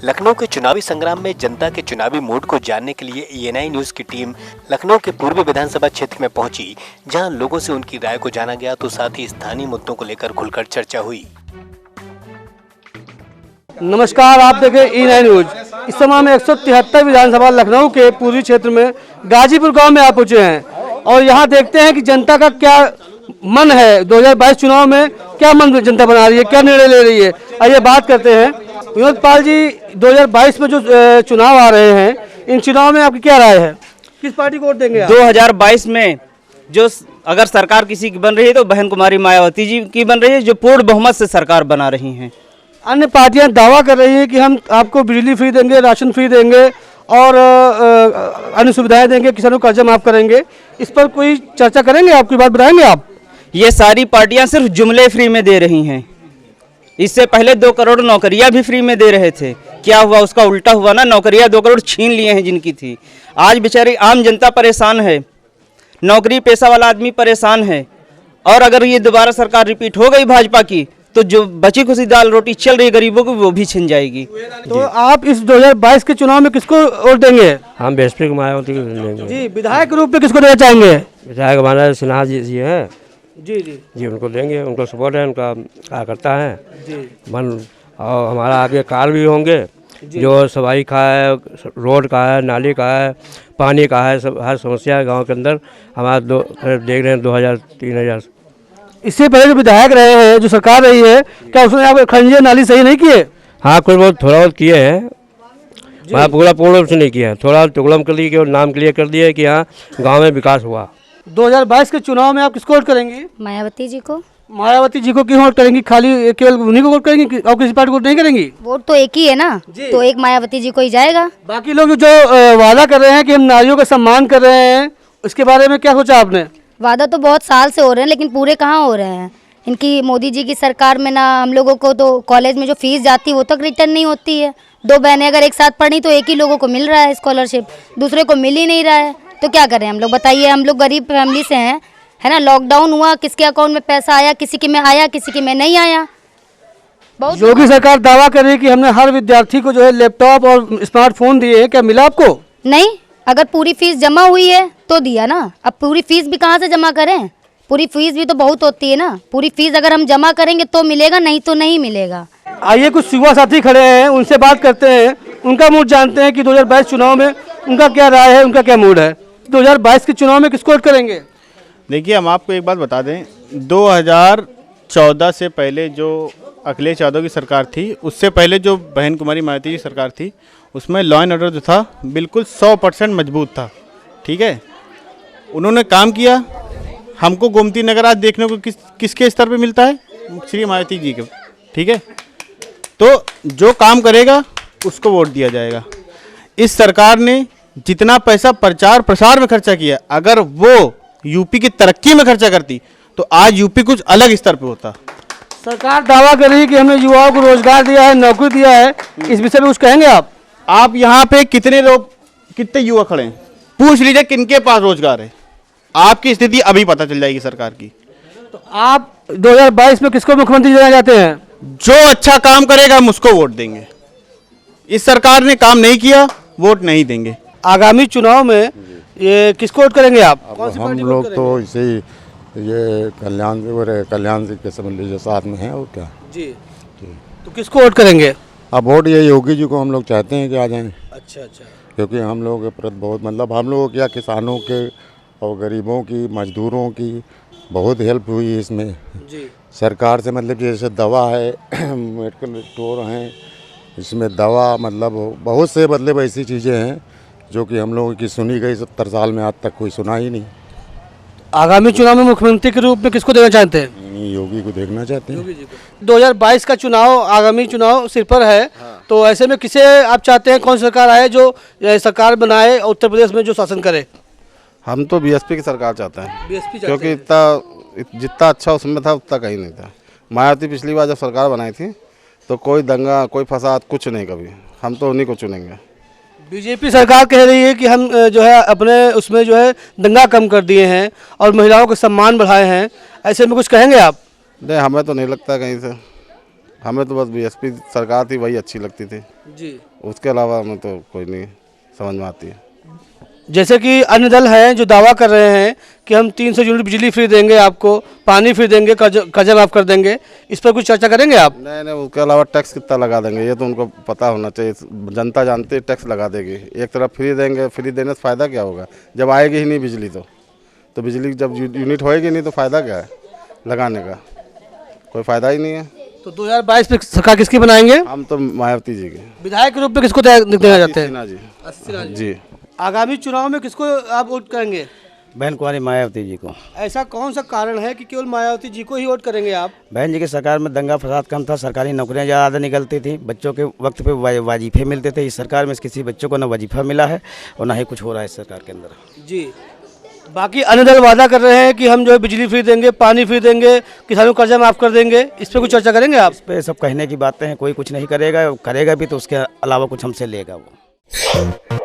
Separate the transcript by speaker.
Speaker 1: लखनऊ के चुनावी संग्राम में जनता के चुनावी मूड को जानने के लिए ENI न्यूज की टीम लखनऊ के पूर्वी विधानसभा क्षेत्र में पहुंची, जहां लोगों से उनकी राय को जाना गया तो साथ ही स्थानीय मुद्दों को लेकर खुलकर चर्चा हुई।
Speaker 2: नमस्कार, आप देखें ENI न्यूज। इस समय में 173 विधानसभा लखनऊ के पूर्वी क्षेत्र में गाजीपुर गांव में आप पहुंचे हैं और यहां देखते हैं कि जनता का क्या मन है। 2022 चुनाव में क्या मन जनता बना रही है, क्या निर्णय ले रही है, आइए बात करते हैं। विनोद पाल जी, 2022 में जो चुनाव आ रहे हैं, इन चुनाव में आपकी क्या राय है, किस पार्टी को वोट देंगे आप?
Speaker 3: 2022 में जो अगर सरकार किसी की बन रही है तो बहन कुमारी मायावती जी की बन रही है, जो पूर्ण बहुमत से सरकार बना रही हैं।
Speaker 2: अन्य पार्टियां दावा कर रही हैं कि हम आपको बिजली फ्री देंगे, राशन फ्री देंगे और अन्य सुविधाएं देंगे, किसानों का कर्जा माफ करेंगे। इस पर कोई चर्चा करेंगे, आपकी बात बताएंगे आप?
Speaker 3: ये सारी पार्टियां सिर्फ जुमले फ्री में दे रही हैं। इससे पहले 2 करोड़ नौकरियां भी फ्री में दे रहे थे। क्या हुआ, उसका उल्टा हुआ ना, नौकरियां 2 करोड़ छीन लिए हैं जिनकी थी। आज बेचारी आम जनता परेशान है, नौकरी पेशा वाला आदमी परेशान है। और अगर ये दोबारा सरकार रिपीट हो गई भाजपा की तो जो बची खुशी दाल रोटी चल रही गरीबों को वो भी छिन जाएगी।
Speaker 2: तो आप इस 2022 के चुनाव में किसको वोट देंगे?
Speaker 4: हम बीएसपी को मायावती को देंगे
Speaker 2: जी। विधायक रूप में किसको देना चाहेंगे?
Speaker 4: विधायक हमारा सिन्हा जी हैं
Speaker 2: जी,
Speaker 4: उनको देंगे, उनको सपोर्ट है, उनका कार्यकर्ता है
Speaker 2: जी।
Speaker 4: मन। और हमारा आगे कार भी होंगे जो सफाई का है, रोड का है, नाली का है, पानी का है, सब हर समस्या है गाँव के अंदर। हमारा देख रहे हैं 2000-3000।
Speaker 2: इससे पहले जो विधायक रहे हैं, जो सरकार रही है, क्या उसने आप खंजे नाली सही नहीं किए?
Speaker 4: हाँ, कुछ बहुत थोड़ा बहुत किए हैं, वहाँ पूर्ण रूप से नहीं किया है। थोड़ा टुकड़म कर लिए, नाम क्लियर कर दिया कि हाँ गाँव में विकास हुआ।
Speaker 2: 2022 के चुनाव में आप किसको वोट करेंगी?
Speaker 5: मायावती जी को।
Speaker 2: मायावती जी को क्यों वोट करेंगी? खाली केवल उन्हीं को वोट करेंगी और किसी पार्टी को वोट नहीं करेंगी?
Speaker 5: वोट तो एक ही है ना, तो एक मायावती जी को ही जाएगा।
Speaker 2: बाकी लोग जो वादा कर रहे हैं कि हम नारियों का सम्मान कर रहे हैं, उसके बारे में क्या सोचा आपने?
Speaker 5: वादा तो बहुत साल से हो रहे हैं लेकिन पूरे कहाँ हो रहे हैं। इनकी मोदी जी की सरकार में ना हम लोगों को तो कॉलेज में जो फीस जाती है वो तक रिटर्न नहीं होती है। 2 बहनें अगर एक साथ पढ़ी तो एक ही लोगों को मिल रहा है स्कॉलरशिप, दूसरे को मिल ही नहीं रहा है। तो क्या करें हम लोग, बताइए। हम लोग गरीब फैमिली से हैं, है ना। लॉकडाउन हुआ, किसके अकाउंट में पैसा आया, किसी के में आया, किसी के में नहीं आया। बहुत
Speaker 2: योगी सरकार दावा कर रही है कि हमने हर विद्यार्थी को जो है लैपटॉप और स्मार्टफोन दिए हैं, क्या मिला आपको?
Speaker 5: नहीं, अगर पूरी फीस जमा हुई है तो दिया ना। अब पूरी फीस भी कहाँ से जमा करें? पूरी फीस भी तो बहुत होती है ना। पूरी फीस अगर हम जमा करेंगे तो मिलेगा, नहीं तो नहीं मिलेगा।
Speaker 2: आइए कुछ युवा साथी खड़े हैं, उनसे बात करते हैं, उनका मूड जानते हैं कि 2022 चुनाव में उनका क्या राय है, उनका क्या मूड है। 2022 के चुनाव में किसको वोट करेंगे?
Speaker 6: देखिए, हम आपको एक बात बता दें, 2014 से पहले जो अखिलेश यादव की सरकार थी, उससे पहले जो बहन कुमारी मायावती की सरकार थी, उसमें लॉ एंड ऑर्डर जो था बिल्कुल 100% मजबूत था। ठीक है, उन्होंने काम किया। हमको गोमती नगर आज देखने को किसके स्तर पे मिलता है? श्री मायावती जी के। ठीक है, तो जो काम करेगा उसको वोट दिया जाएगा। इस सरकार ने जितना पैसा प्रचार प्रसार में खर्चा किया, अगर वो यूपी की तरक्की में खर्चा करती तो आज यूपी कुछ अलग स्तर पे होता।
Speaker 2: सरकार दावा कर रही है कि हमने युवाओं को रोजगार दिया है, नौकरी दिया है, इस विषय में कुछ कहेंगे आप?
Speaker 6: आप यहाँ पे कितने युवा खड़े हैं, पूछ लीजिए किनके पास रोजगार है। आपकी स्थिति अभी पता चल जाएगी सरकार की।
Speaker 2: तो आप 2022 में किसको मुख्यमंत्री बनाना चाहते हैं?
Speaker 6: जो अच्छा काम करेगा हम उसको वोट देंगे। इस सरकार ने काम नहीं किया, वोट नहीं देंगे।
Speaker 2: आगामी चुनाव में ये किसको वोट करेंगे आप? कौन सी
Speaker 7: हम
Speaker 2: पार्टी
Speaker 7: लोग तो इसे ही ये कल्याण जी के समझ लीजिए साथ में हैं और क्या
Speaker 2: जी। तो किसको वोट करेंगे?
Speaker 7: अब वोट ये योगी जी को हम लोग चाहते हैं कि आ जाएं।
Speaker 2: अच्छा,
Speaker 7: क्योंकि हम लोग के प्रति बहुत मतलब हम लोगों क्या किसानों के और गरीबों की, मजदूरों की बहुत हेल्प हुई इसमें
Speaker 2: जी।
Speaker 7: सरकार से। मतलब जैसे दवा है, मेडिकल स्टोर हैं, इसमें दवा मतलब बहुत से मतलब ऐसी चीज़ें हैं जो कि हम लोगों की सुनी गई 70 साल में, आज तक कोई सुना ही नहीं।
Speaker 2: आगामी चुनाव में मुख्यमंत्री के रूप में किसको देना चाहते हैं?
Speaker 7: योगी को देखना चाहते हैं।
Speaker 2: 2022 का चुनाव, आगामी चुनाव सिर पर है। तो ऐसे में किसे आप चाहते हैं, कौन सी सरकार आए जो सरकार बनाए उत्तर प्रदेश में, जो शासन करे?
Speaker 8: हम तो बीएसपी की सरकार चाहते हैं,
Speaker 2: बीएसपी
Speaker 8: क्योंकि जितना अच्छा उसमें था उतना कहीं नहीं था। मायावती पिछली बार जब सरकार बनाई थी तो कोई दंगा, कोई फसाद, कुछ नहीं कभी। हम तो उन्हीं को चुनेंगे।
Speaker 2: बीजेपी सरकार कह रही है कि हम जो है अपने उसमें जो है दंगा कम कर दिए हैं और महिलाओं का सम्मान बढ़ाए हैं। ऐसे में कुछ कहेंगे आप?
Speaker 8: नहीं, हमें तो नहीं लगता कहीं से। हमें तो बस बीएसपी सरकार थी वही अच्छी लगती थी
Speaker 2: जी।
Speaker 8: उसके अलावा हमें तो कोई नहीं समझ में आती है।
Speaker 2: जैसे कि अन्य दल हैं जो दावा कर रहे हैं कि हम 300 यूनिट बिजली फ्री देंगे, आपको पानी फ्री देंगे, कर्जा माफ कर देंगे, इस पर कुछ चर्चा करेंगे आप?
Speaker 8: नहीं, उसके अलावा टैक्स कितना लगा देंगे ये तो उनको पता होना चाहिए। जनता जानती है टैक्स लगा देगी। एक तरफ फ्री देंगे, फ्री देने से फ़ायदा क्या होगा जब आएगी ही नहीं बिजली। तो बिजली जब यूनिट होएगी नहीं तो फ़ायदा क्या है लगाने का? कोई फ़ायदा ही नहीं है।
Speaker 2: तो 2022 में सरकार किसकी बनाएंगे?
Speaker 8: हम तो मायावती जी के
Speaker 2: विधायक के रूप में किसको देना चाहते हैं?
Speaker 8: सिन्हा जी। जी।
Speaker 2: आगामी चुनाव में किसको आप वोट करेंगे?
Speaker 9: बहन कुमारी मायावती जी को।
Speaker 2: ऐसा कौन सा कारण है कि केवल मायावती जी को ही वोट करेंगे आप?
Speaker 9: बहन जी की सरकार में दंगा फसाद कम था, सरकारी नौकरियां ज़्यादा निकलती थी, बच्चों के वक्त पे वजीफे मिलते थे। इस सरकार में किसी बच्चों को ना वजीफा मिला है और ना ही कुछ हो रहा है इस सरकार के अंदर।
Speaker 2: जी। बाकी अन्य दल वादा कर रहे हैं कि हम जो है बिजली फ्री देंगे, पानी फ्री देंगे, किसानों को कर्जा माफ कर देंगे। इस पर कुछ चर्चा करेंगे आप?
Speaker 9: इस पे सब कहने की बातें हैं, कोई कुछ नहीं करेगा, करेगा भी तो उसके अलावा कुछ हमसे लेगा वो।